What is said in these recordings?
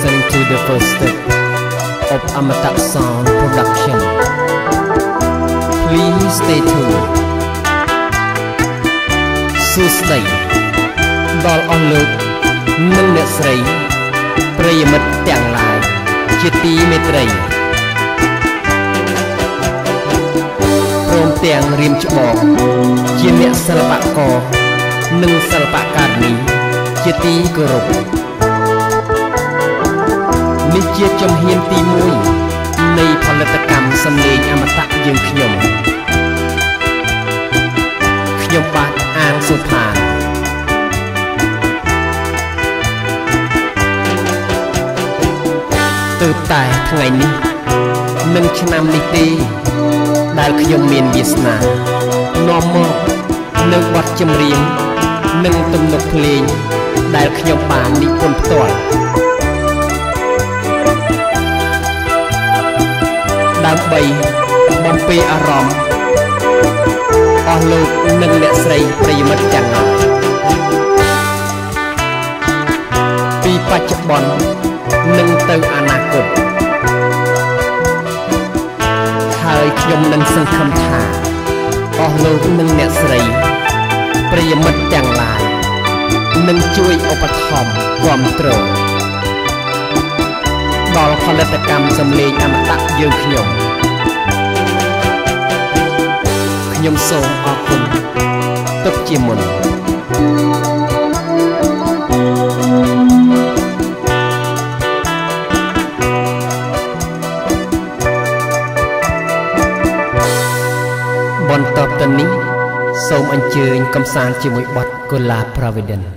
listening to the first step of Amata Sound Production. Please stay tuned. សួស្តីដល់អស់លោកនិងអ្នកស្រីប្រិយមិត្តទាំងឡាយជាទីមេត្រីព្រមទាំងរៀមច្បងជាអ្នកសិល្បករនិងសិល្បការិនីជាទីគោរពនេះជាជំហានទី1នៃផលិតកម្មសំឡេងអមតៈយើងខ្ញុំបាទអាងសុផានទើបតែថ្ងៃនេះនិងឆ្នាំនេះទេដែលខ្ញុំមានវាសនានាំមកនៅបទចម្រៀងនិងទំនុកភ្លេងដែលខ្ញុំបាននិពន្ធផ្ទាល់ដើម្បីបំពេអារម្មណ៍អស់លោកនិងអ្នកស្រីប្រិយមិត្តទាំងអស់ពីបច្ចុប្បន្ននិងទៅអនាគតហើយខ្ញុំនឹងសង្ឃឹមថាអស់លោកនិងអ្នកស្រីប្រិយមិត្តទាំងឡាយនឹងជួយឧបត្ថម្ភគាំទ្រដល់ផលិតកម្មសំឡេងអមតៈយើងខ្ញុំសូមអរគុណទុកជាមុនបន្តទៅនេះសូមអញ្ជើញកំសាន្តជាមួយបទកុលាប Providence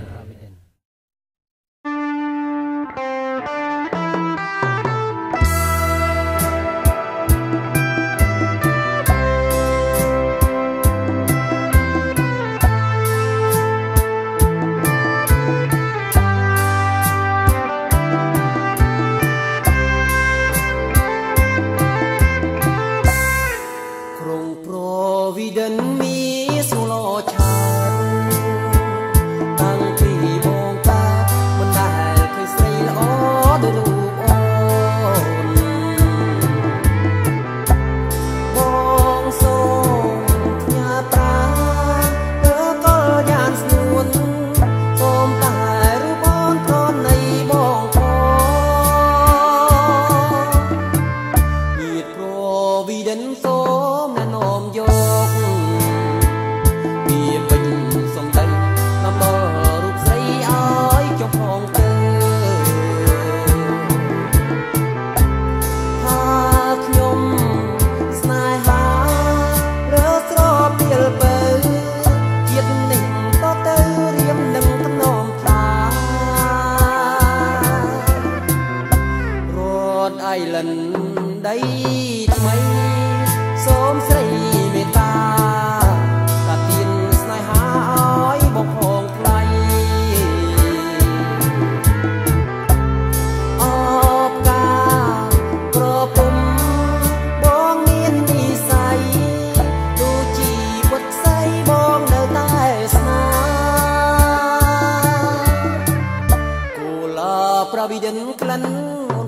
Providence ក្លិន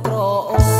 ក្រអូ